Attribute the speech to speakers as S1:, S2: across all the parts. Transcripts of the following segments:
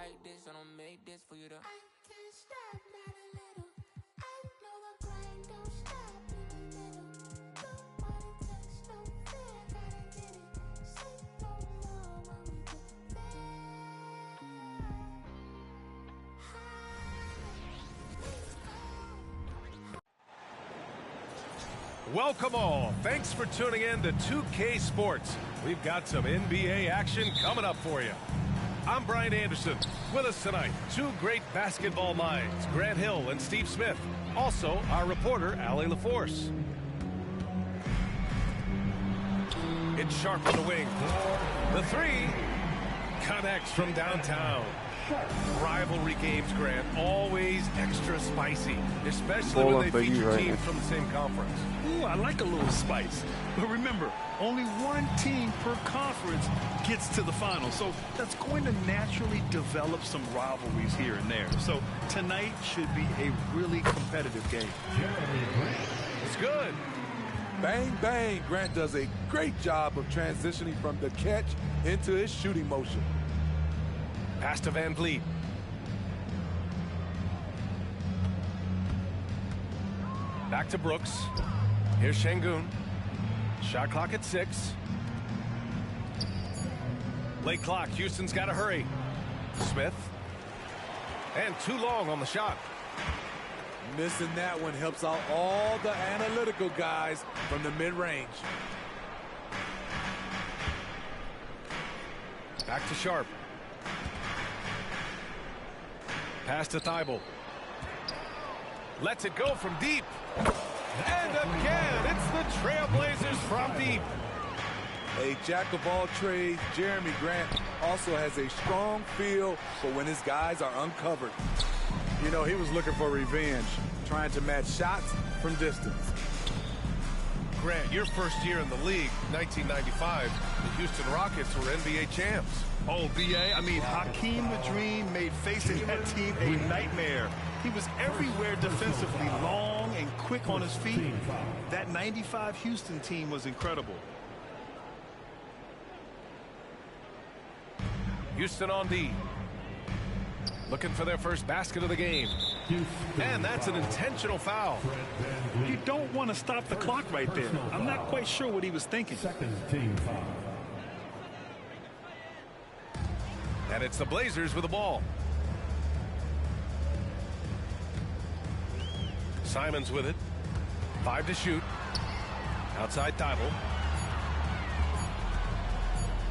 S1: like this, I don't make this for you to. I can't stop, not a little. I know the grind don't stop in the middle. No money takes no fear, gotta get it. Say no more when we get there.
S2: Welcome all. Thanks for tuning in to 2K Sports. We've got some NBA action coming up for you. I'm Brian Anderson. With us tonight, two great basketball minds, Grant Hill and Steve Smith. Also, our reporter, Allie LaForce. It's Sharp on the wing. The three connects from downtown. Rivalry games, Grant, always extra spicy, especially when they feature teams from the same conference.
S3: Ooh, I like a little spice. But remember, only one team per conference gets to the final, so that's going to naturally develop some rivalries here and there. So tonight should be a really competitive game.
S2: It's good.
S4: Bang, bang. Grant does a great job of transitioning from the catch into his shooting motion.
S2: Pass to Van Vliet. Back to Brooks. Here's Şengün. Shot clock at 6. Late clock. Houston's got to hurry. Smith. And too long on the shot.
S4: Missing that one helps out all the analytical guys from the mid-range.
S2: Back to Sharp. Pass to Thibault. Lets it go from deep. And again, it's the Trailblazers from deep.
S4: A jack of all trades, Jeremy Grant also has a strong feel for when his guys are uncovered. You know, he was looking for revenge, trying to match shots from distance.
S2: Grant, your first year in the league, 1995, the Houston Rockets were NBA champs.
S3: Oh, B.A., I mean, Hakeem the Dream made facing that team a nightmare. He was everywhere defensively, long and quick on his feet. That 95 Houston team was incredible.
S2: Houston on D. Looking for their first basket of the game. And that's an intentional foul.
S3: You don't want to stop the clock right there. I'm not quite sure what he was thinking.
S2: And it's the Blazers with the ball. Simons with it. 5 to shoot. Outside Thibault.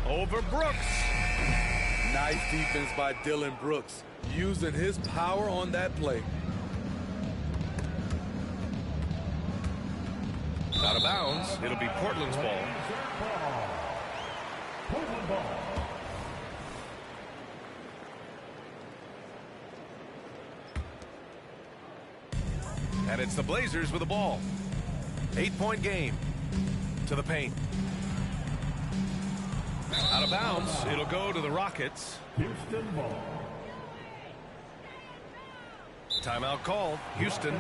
S2: Over Brooks.
S4: Nice defense by Dillon Brooks, using his power on that play.
S2: Out of bounds. It'll be Portland's ball.
S5: Portland ball.
S2: And it's the Blazers with the ball. 8-point game. To the paint. Out of bounds. It'll go to the Rockets.
S5: Houston ball.
S2: Timeout called. Houston.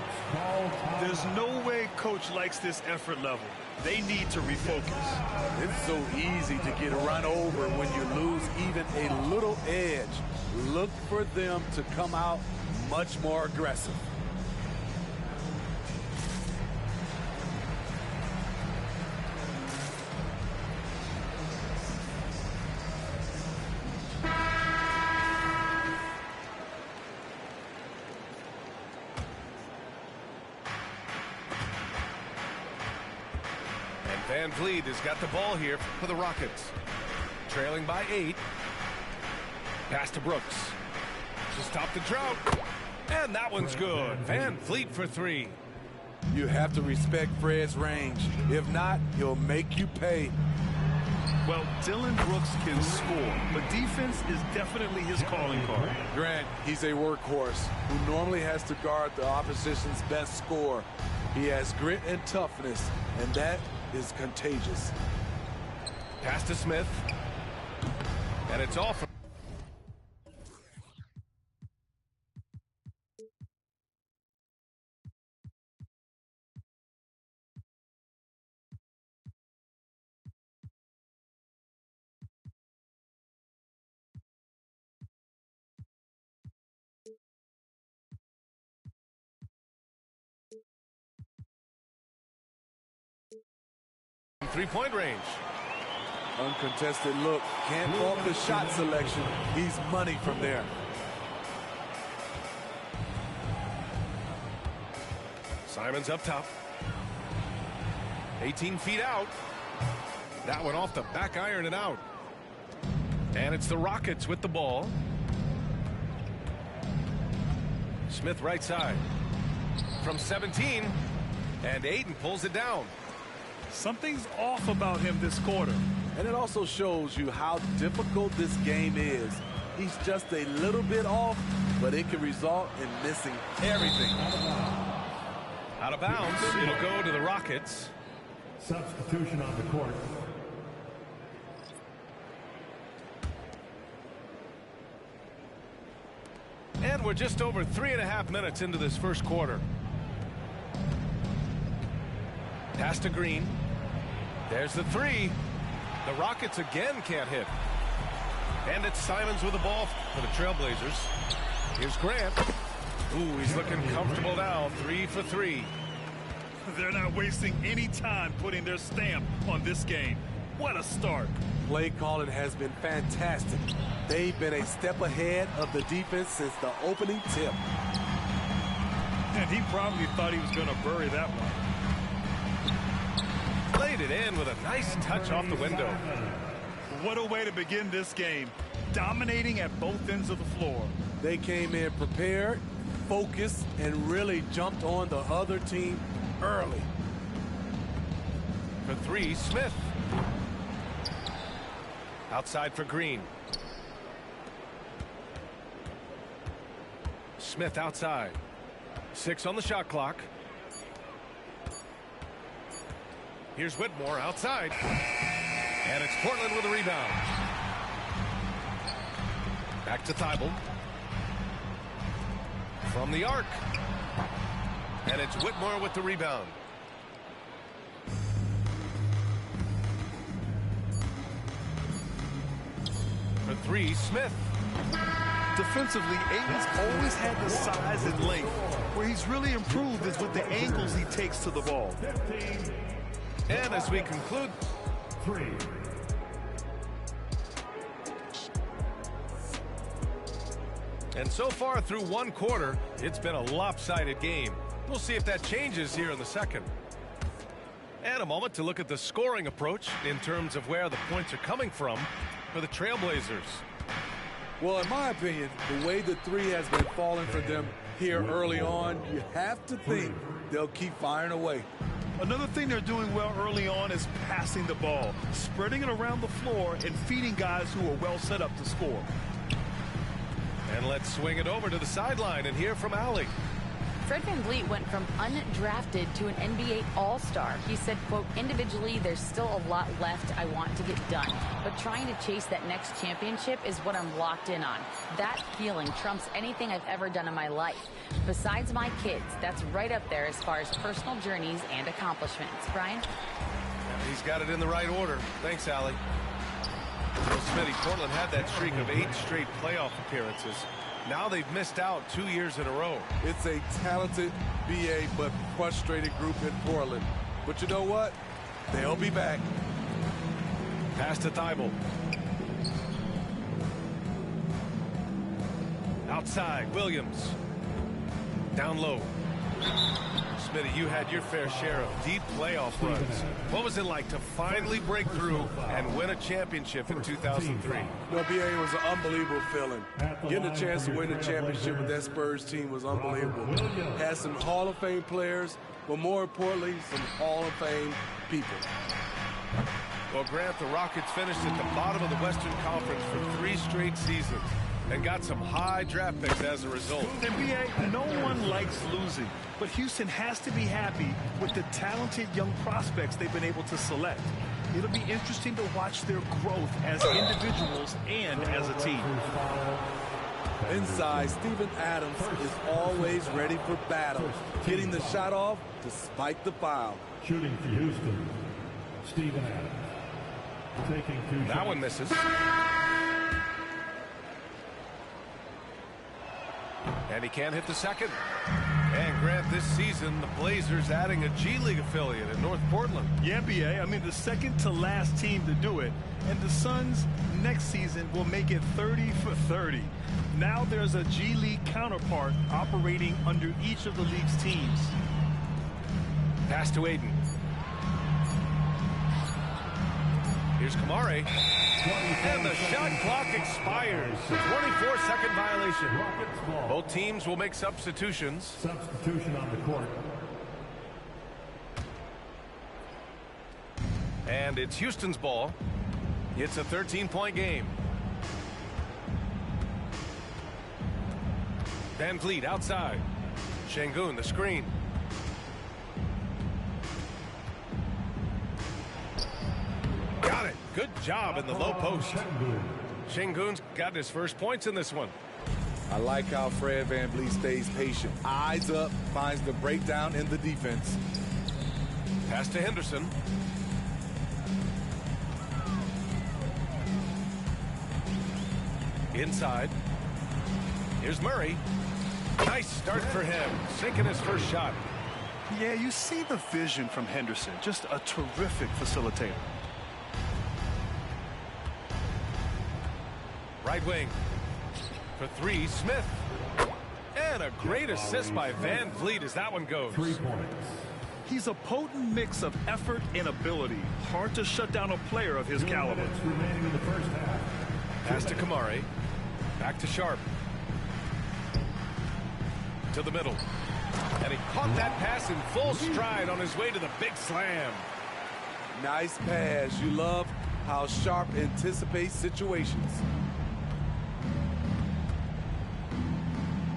S3: There's no way coach likes this effort level. They need to refocus.
S4: It's so easy to get run over when you lose even a little edge. Look for them to come out much more aggressive.
S2: Van Vliet has got the ball here for the Rockets. Trailing by 8. Pass to Brooks. To stop the drought. And that one's good. Van Vliet for 3.
S4: You have to respect Fred's range. If not, he'll make you pay.
S3: Well, Dillon Brooks can score, but defense is definitely his calling card.
S4: Grant, he's a workhorse who normally has to guard the opposition's best scorer. He has grit and toughness, and that is contagious.
S2: Pass to Smith. And it's off. three-point range.
S4: Uncontested look. Can't fault the shot selection. He's money from there.
S2: Simons up top. 18 feet out. That one off the back iron and out. And it's the Rockets with the ball. Smith right side. From 17. And Ayton pulls it down.
S3: Something's off about him this quarter.
S4: And it also shows you how difficult this game is. He's just a little bit off, but it can result in missing everything.
S2: Out of bounds. It'll go to the Rockets.
S5: Substitution on the court.
S2: And we're just over 3.5 minutes into this first quarter. Pass to Green. There's the three. The Rockets again can't hit. And it's Simons with the ball for the Trailblazers. Here's Grant. Ooh, he's looking comfortable now. 3 for 3.
S3: They're not wasting any time putting their stamp on this game. What a start.
S4: Play calling has been fantastic. They've been a step ahead of the defense since the opening tip.
S3: And he probably thought he was going to bury that one.
S2: Played it in with a nice touch off the window.
S3: What a way to begin this game. Dominating at both ends of the floor.
S4: They came in prepared, focused, and really jumped on the other team early.
S2: For three, Smith. Outside for Green. Smith outside. 6 on the shot clock. Here's Whitmore outside. And it's Portland with a rebound. Back to Thibault. From the arc. And it's Whitmore with the rebound. For three, Smith.
S3: Defensively, Ayton's always had the size and length. Where he's really improved is with the angles he takes to the ball.
S2: And as we conclude,
S5: 3.
S2: and so far through one quarter, it's been a lopsided game. We'll see if that changes here in the second. And a moment to look at the scoring approach in terms of where the points are coming from for the Trailblazers.
S4: Well, in my opinion, the way the three has been falling for them here early on, you have to think they'll keep firing away.
S3: Another thing they're doing well early on is passing the ball, spreading it around the floor and feeding guys who are well set up to score.
S2: And let's swing it over to the sideline and hear from Allie.
S6: Fred VanVleet went from undrafted to an NBA All-Star. He said, quote, individually, there's still a lot left I want to get done, but trying to chase that next championship is what I'm locked in on. That feeling trumps anything I've ever done in my life. Besides my kids, that's right up there as far as personal journeys and accomplishments. Brian?
S2: He's got it in the right order. Thanks, Allie. Well, Smitty, Portland had that streak of 8 straight playoff appearances. Now they've missed out 2 years in a row.
S4: It's a talented BA but frustrated group in Portland. But you know what? They'll be back.
S2: Pass to Thibault. Outside, Williams. Down low. Smitty, you had your fair share of deep playoff runs. What was it like to finally break through and win a championship in 2003?
S4: No, BA was an unbelievable feeling. Getting a chance to win a championship with that Spurs team was unbelievable. Had some Hall of Fame players, but more importantly, some Hall of Fame people.
S2: Well, Grant, the Rockets finished at the bottom of the Western Conference for 3 straight seasons and got some high draft picks as a result.
S3: NBA, no one likes losing, but Houston has to be happy with the talented young prospects they've been able to select. It'll be interesting to watch their growth as individuals and as a team.
S4: Inside, Steven Adams is always ready for battle, getting the shot off despite the foul.
S5: Shooting for Houston, Steven Adams. Taking 2 shots.
S2: That one misses. And he can't hit the second. And Grant, this season, the Blazers adding a G League affiliate in North Portland.
S3: Yeah, BA. I mean, the second to last team to do it. And the Suns next season will make it 30 for 30. Now there's a G League counterpart operating under each of the league's teams.
S2: Pass to Aiden. Here's Kamari. And the shot clock expires. 24-second violation. Both teams will make substitutions.
S5: Substitution on the court.
S2: And it's Houston's ball. It's a 13-point game. Van Vliet outside. Şengün, the screen. Got it. Good job in the low post. Şengün's got his first points in this one.
S4: I like how Fred VanVleet stays patient. Eyes up, finds the breakdown in the defense.
S2: Pass to Henderson. Inside. Here's Murray. Nice start for him. Sinking his first shot.
S3: Yeah, you see the vision from Henderson. Just a terrific facilitator.
S2: Right wing. For three, Smith. And a great assist by Van Vliet as that one goes.
S5: 3 points.
S3: He's a potent mix of effort and ability. Hard to shut down a player of his
S5: 2
S3: caliber.
S5: minutes remaining in the first half.
S2: Pass to Kamari. Back to Sharp. To the middle. And he caught that pass in full stride on his way to the big slam.
S4: Nice pass. You love how Sharp anticipates situations.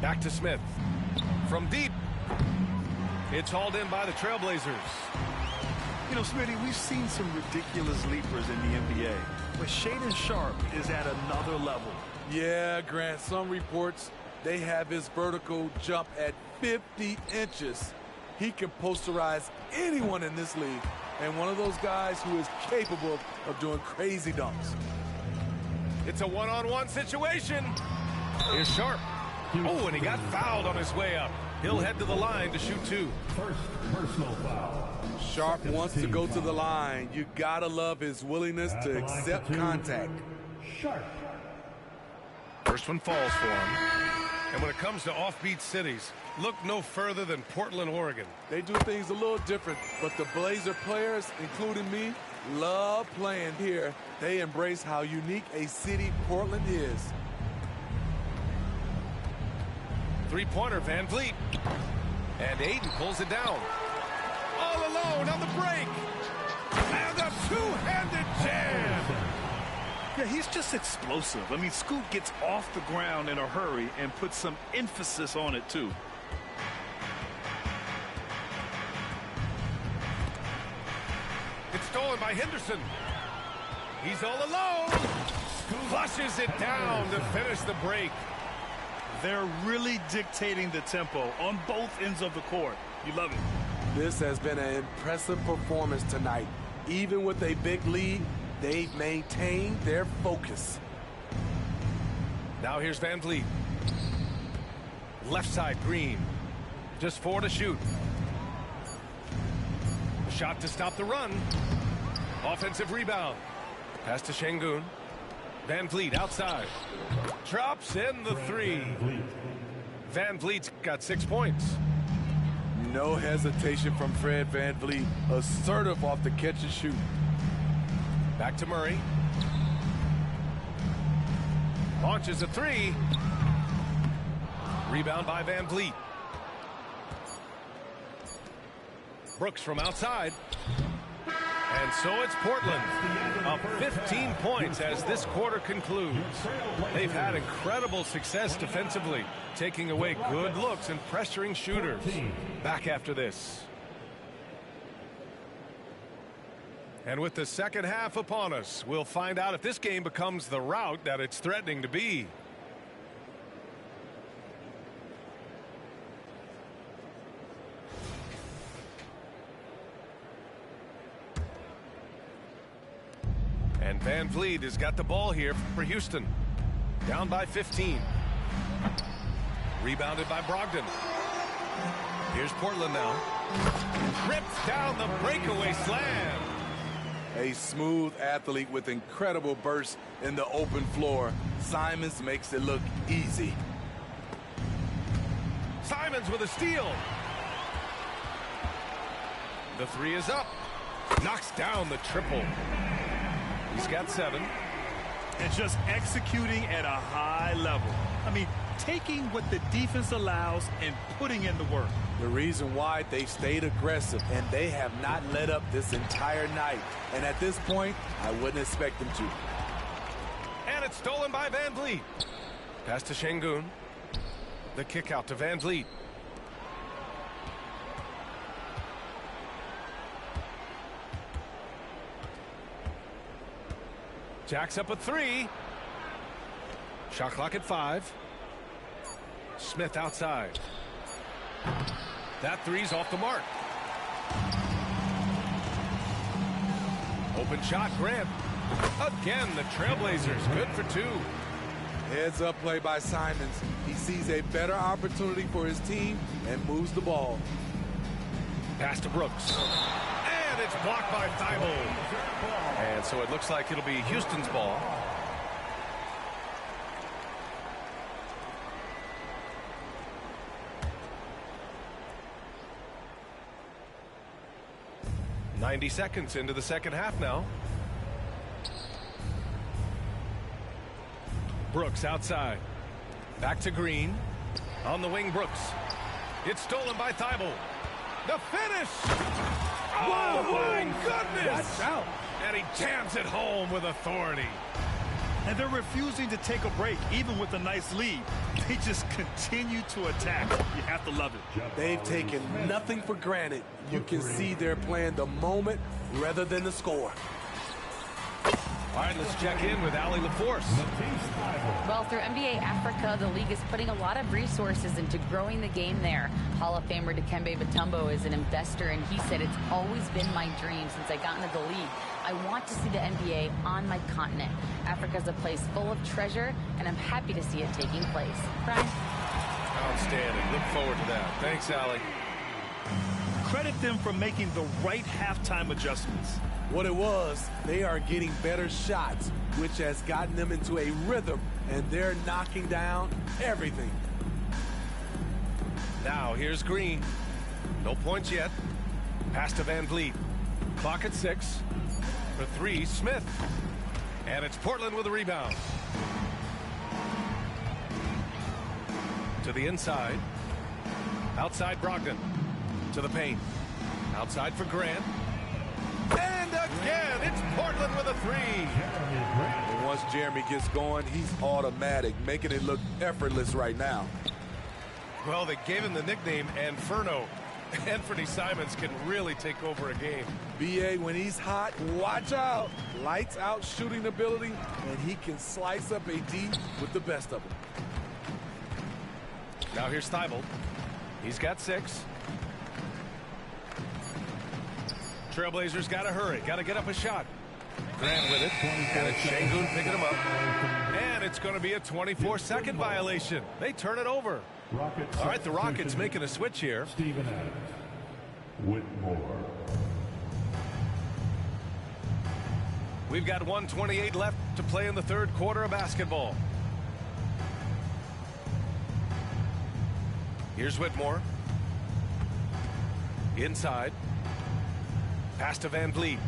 S2: Back to Smith. From deep. It's hauled in by the Trailblazers.
S3: You know, Smitty, we've seen some ridiculous leapers in the NBA, but Shaedon Sharp is at another level.
S4: Yeah, Grant, some reports they have his vertical jump at 50 inches. He can posterize anyone in this league, and one of those guys who is capable of doing crazy dunks.
S2: It's a one-on-one situation. Here's Sharp. Oh, and he got fouled on his way up. He'll head to the line to shoot 2.
S5: First personal foul.
S4: Sharp wants to go to the line. You gotta love his willingness to accept contact.
S5: Sharp.
S2: First one falls for him. And when it comes to offbeat cities, look no further than Portland, Oregon.
S4: They do things a little different, but the Blazer players, including me, love playing here. They embrace how unique a city Portland is.
S2: Three-pointer, Van Vliet. And Aiden pulls it down. All alone on the break. And a two-handed jam.
S3: Yeah, he's just explosive. I mean, Scoot gets off the ground in a hurry and puts some emphasis on it, too.
S2: It's stolen by Henderson. He's all alone. Flushes it down to finish the break.
S3: They're really dictating the tempo on both ends of the court. You love it.
S4: This has been an impressive performance tonight. Even with a big lead, they've maintained their focus.
S2: Now here's Van Vliet. Left side, Green. Just 4 to shoot. Shot to stop the run. Offensive rebound. Pass to Şengün. Van Vliet outside. Drops in the 3. Van Vliet's got 6 points.
S4: No hesitation from Fred VanVleet. Assertive off the catch and shoot.
S2: Back to Murray. Launches a 3. Rebound by Van Vliet. Brooks from outside. And so it's Portland, up 15 points as this quarter concludes. They've had incredible success defensively, taking away good looks and pressuring shooters. Back after this. And with the second half upon us, we'll find out if this game becomes the rout that it's threatening to be. And Van Vliet has got the ball here for Houston. Down by 15. Rebounded by Brogdon. Here's Portland now. Rips down the breakaway slam.
S4: A smooth athlete with incredible bursts in the open floor. Simons makes it look easy.
S2: Simons with a steal. The three is up. Knocks down the triple. He's got 7.
S3: And just executing at a high level. I mean, taking what the defense allows and putting in the work.
S4: The reason why they stayed aggressive, and they have not let up this entire night. And at this point, I wouldn't expect them to.
S2: And it's stolen by Van Vliet. Pass to Şengün. The kick out to Van Vliet. Jacks up a 3. Shot clock at 5. Smith outside. That 3's off the mark. Open shot, Grant. Again, the Trailblazers good for 2.
S4: Heads up play by Simons. He sees a better opportunity for his team and moves the ball.
S2: Pass to Brooks. And it's blocked by Thibault. And so it looks like it'll be Houston's ball. "90 seconds into the second half now. Brooks outside. Back to Green. On the wing, Brooks. It's stolen by Thibault. The finish! Oh, my goodness!
S4: Watch out.
S2: And he jams it home with authority.
S3: And they're refusing to take a break, even with a nice lead. They just continue to attack. You have to love it.
S4: They've taken nothing for granted. You can see they're playing the moment rather than the score.
S2: All right, let's check in with Allie LaForce.
S6: Well, through NBA Africa, the league is putting a lot of resources into growing the game there. Hall of Famer Dikembe Mutombo is an investor, and he said, "It's always been my dream since I got into the league. I want to see the NBA on my continent. Africa's a place full of treasure, and I'm happy to see it taking place." Brian?
S2: Outstanding. Look forward to that. Thanks, Allie.
S3: Credit them for making the right halftime adjustments.
S4: What it was, they are getting better shots, which has gotten them into a rhythm, and they're knocking down everything.
S2: Now, here's Green. No points yet. Pass to Van Vliet. Clock at 6. For 3, Smith. And it's Portland with a rebound. To the inside. Outside Brogdon. To the paint. Outside for Grant. And again, it's Portland with a 3.
S4: And once Jeremy gets going, he's automatic, making it look effortless right now.
S2: Well, they gave him the nickname Inferno. Anthony Simons can really take over a game.
S4: BA, when he's hot, watch out. Lights out shooting ability, and he can slice up a D with the best of them.
S2: Now here's Thibault. He's got 6. Trailblazers got to hurry. Got to get up a shot. Grant with it. And it's Şengün picking him up. And it's going to be a 24-second violation. They turn it over. All right, the Rockets making a switch here.
S5: Steven Adams. Whitmore.
S2: We've got 1:28 left to play in the third quarter of basketball. Here's Whitmore. Inside. Pass to Van Vliet.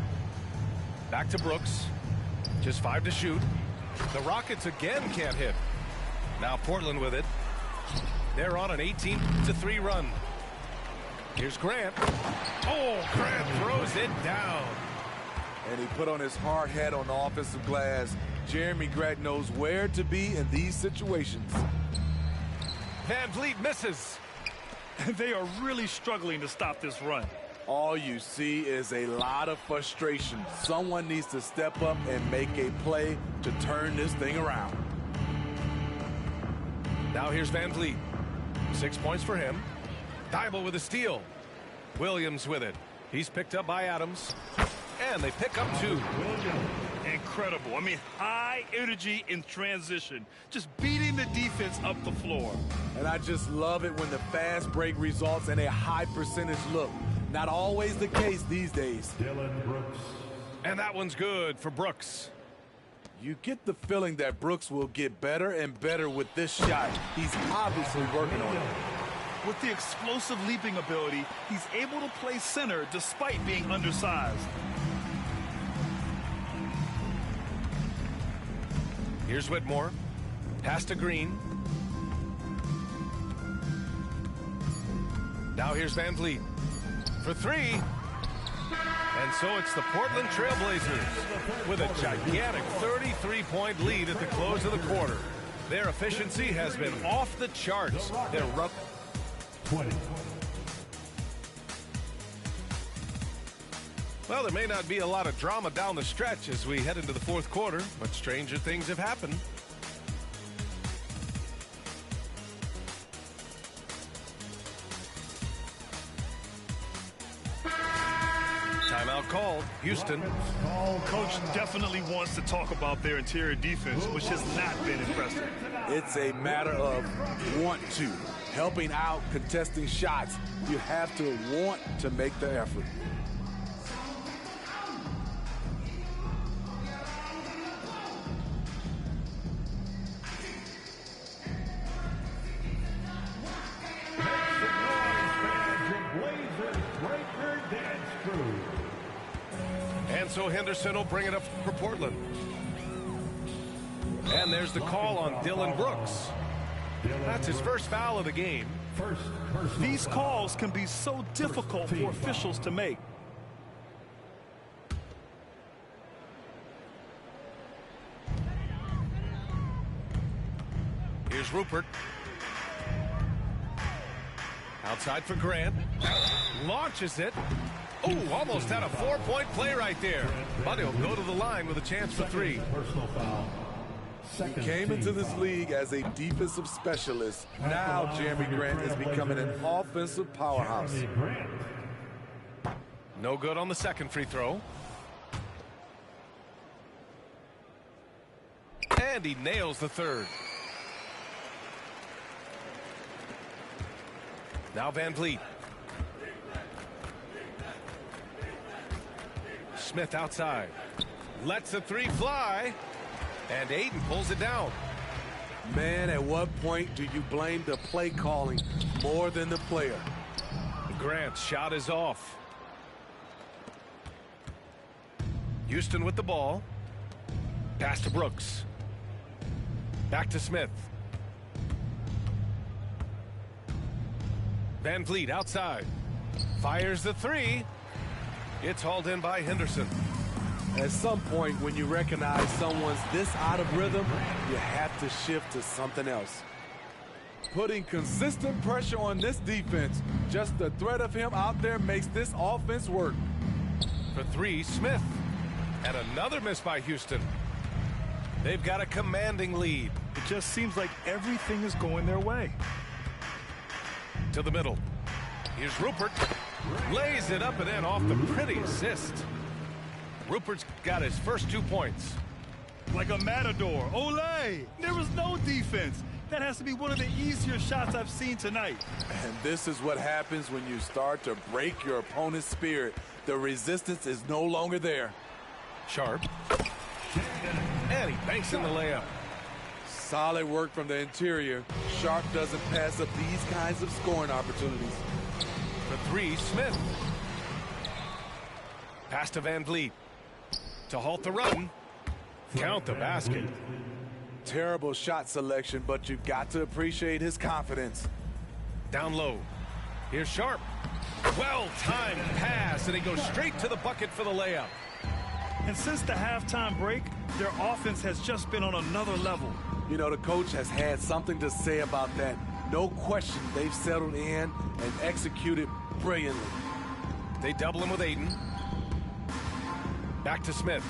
S2: Back to Brooks. Just 5 to shoot. The Rockets again can't hit. Now Portland with it. They're on an 18-3 run. Here's Grant. Oh, Grant throws it down.
S4: And he put on his hard hat on the offensive glass. Jeremy Grant knows where to be in these situations.
S2: Van Vliet misses.
S3: They are really struggling to stop this run.
S4: All you see is a lot of frustration. Someone needs to step up and make a play to turn this thing around.
S2: Now here's Van Vliet. 6 points for him. Thibault with a steal. Williams with it. He's picked up by Adams. And they pick up 2.
S3: And incredible. I mean, high energy in transition, just beating the defense up the floor.
S4: And I just love it when the fast break results in a high percentage look. Not always the case these days.
S5: Dylan Brooks.
S2: And that one's good for Brooks.
S4: You get the feeling that Brooks will get better and better with this shot. He's obviously working on it.
S3: With the explosive leaping ability, he's able to play center despite being undersized.
S2: Here's Whitmore. Pass to Green. Now here's Van Vliet for three. And so it's the Portland Trailblazers with a gigantic 33-point lead at the close of the quarter. Their efficiency has been off the charts. They're rough.
S5: 20.
S2: Well, there may not be a lot of drama down the stretch as we head into the fourth quarter, but stranger things have happened. Timeout called. Houston.
S3: Coach definitely wants to talk about their interior defense, which has not been impressive.
S4: It's a matter of want to. Helping out, contesting shots. You have to want to make the effort.
S2: And so Henderson will bring it up for Portland. And there's the call on Dylan Brooks. That's his first foul of the game.
S3: These calls can be so difficult for officials to make.
S2: Here's Rupert. Outside for Grant. Launches it. Oh, almost had a 4-point play right there. But he'll go to the line with a chance for three.
S5: Personal foul.
S4: He came into this league as a defensive specialist. Now Jeremy Grant is becoming an offensive powerhouse.
S2: No good on the second free throw. And he nails the third. Now Van Vliet. Smith outside. Lets the three fly. And Ayton pulls it down.
S4: Man, at what point do you blame the play calling more than the player?
S2: Grant's shot is off. Houston with the ball. Pass to Brooks. Back to Smith. Van Vliet outside. Fires the three. It's hauled in by Henderson.
S4: At some point, when you recognize someone's this out of rhythm, you have to shift to something else. Putting consistent pressure on this defense, just the threat of him out there makes this offense work.
S2: For three, Smith. And another miss by Houston. They've got a commanding lead.
S3: It just seems like everything is going their way.
S2: To the middle. Here's Rupert. Lays it up and in off the pretty assist. Rupert's got his first 2 points.
S3: Like a matador. Olé! There was no defense. That has to be one of the easier shots I've seen tonight.
S4: And this is what happens when you start to break your opponent's spirit. The resistance is no longer there.
S2: Sharp. And he banks in the layup.
S4: Solid work from the interior. Sharp doesn't pass up these kinds of scoring opportunities.
S2: For three, Smith. Pass to Van Vliet. To halt the run. Count the basket.
S4: Terrible shot selection, but you've got to appreciate his confidence.
S2: Down low. Here's Sharp. Well-timed pass, and he goes straight to the bucket for the layup.
S3: And since the halftime break, their offense has just been on another level.
S4: You know, the coach has had something to say about that. No question, they've settled in and executed brilliantly.
S2: They double him with Ayton. Back to Smith.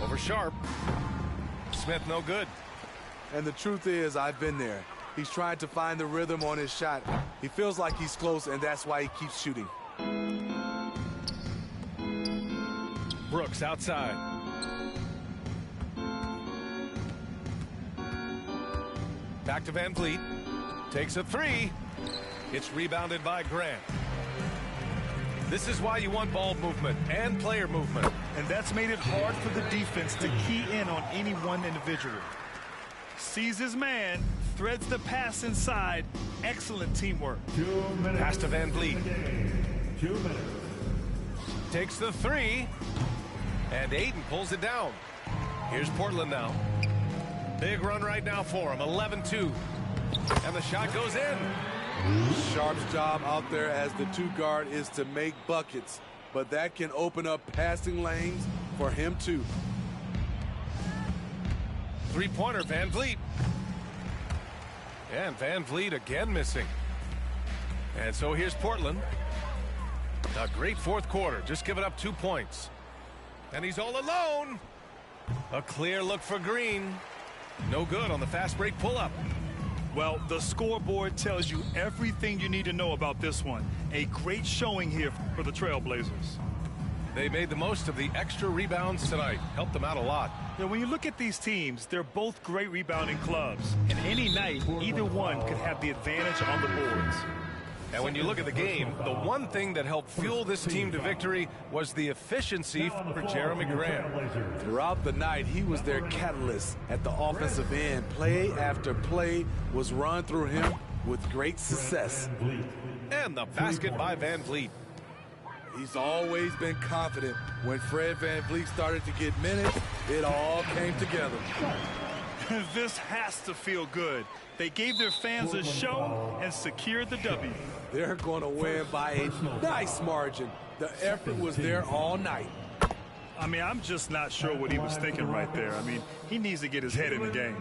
S2: Over Sharp. Smith no good.
S4: And the truth is, I've been there. He's trying to find the rhythm on his shot. He feels like he's close, and that's why he keeps shooting.
S2: Brooks outside. Back to Van Vliet. Takes a three. It's rebounded by Grant. This is why you want ball movement and player movement.
S3: And that's made it hard for the defense to key in on any one individual. Sees his man, threads the pass inside. Excellent teamwork.
S5: 2 minutes.
S2: Pass to Van Vliet.
S5: 2 minutes.
S2: Takes the three. And Ayton pulls it down. Here's Portland now. Big run right now for him. 11-2. And the shot goes in.
S4: Sharp's job out there as the two guard is to make buckets, but that can open up passing lanes for him too.
S2: Three-pointer, Van Vliet. And Van Vliet again missing. And so here's Portland. A great fourth quarter, just giving up 2 points. And he's all alone. A clear look for Green. No good on the fast break pull-up.
S3: Well, the scoreboard tells you everything you need to know about this one. A great showing here for the Trailblazers.
S2: They made the most of the extra rebounds tonight. Helped them out a lot.
S3: Now, when you look at these teams, they're both great rebounding clubs. And any night, either one could have the advantage on the boards.
S2: And when you look at the game, the one thing that helped fuel this team to victory was the efficiency for Jeremy Grant.
S4: Throughout the night, he was their catalyst at the offensive end. Play after play was run through him with great success.
S2: And the basket by Van Vliet.
S4: He's always been confident. When Fred Van Vliet started to get minutes, it all came together.
S3: This has to feel good. They gave their fans a show and secured the W.
S4: They're going to win by a nice margin. The effort was there all night.
S3: I mean, I'm just not sure what he was thinking right there. I mean, he needs to get his head in the game.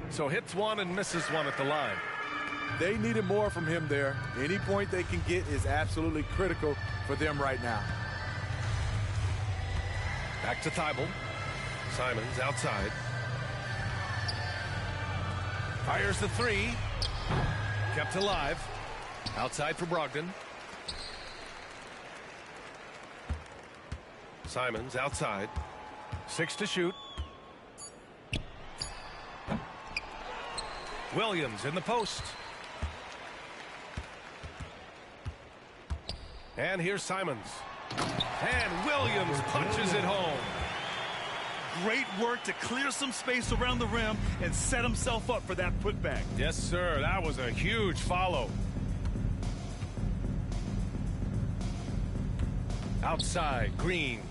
S2: So hits one and misses one at the line.
S4: They needed more from him there. Any point they can get is absolutely critical for them right now.
S2: Back to Thibault. Simons outside. Fires the three. Kept alive. Outside for Brogdon. Simons outside. 6 to shoot. Williams in the post. And here's Simons. And Williams punches it home.
S3: Great work to clear some space around the rim and set himself up for that putback.
S2: Yes, sir. That was a huge follow. Outside, Green.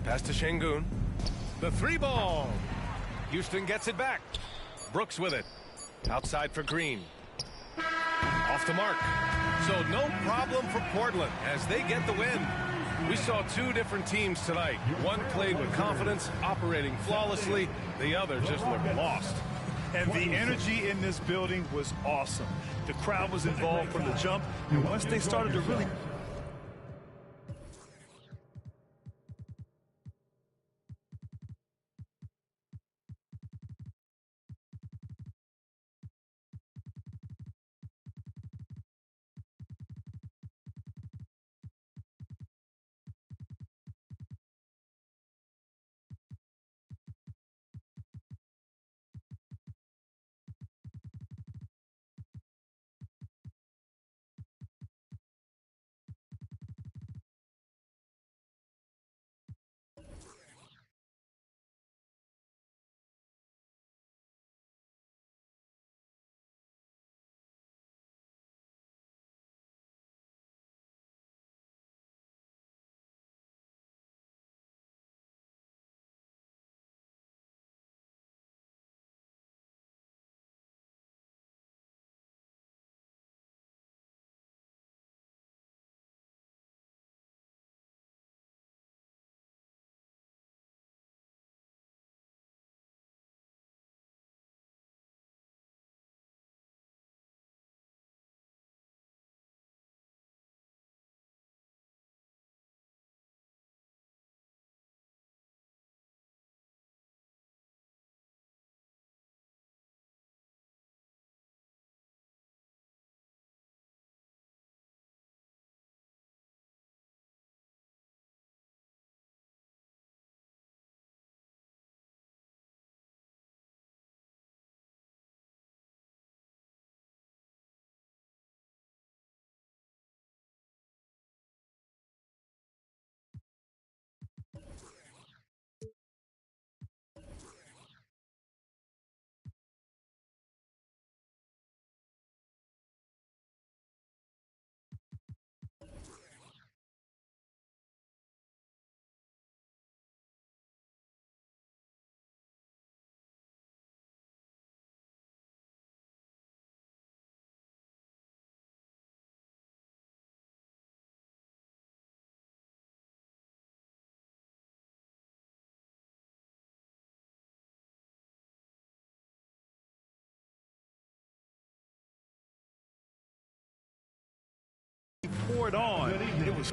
S2: Pass to Şengün. The three ball. Houston gets it back. Brooks with it. Outside for Green. Off the mark. So no problem for Portland as they get the win. We saw two different teams tonight. One played with confidence, operating flawlessly. The other just looked lost.
S3: And the energy in this building was awesome. The crowd was involved from the jump, and once they started to really poured on. It was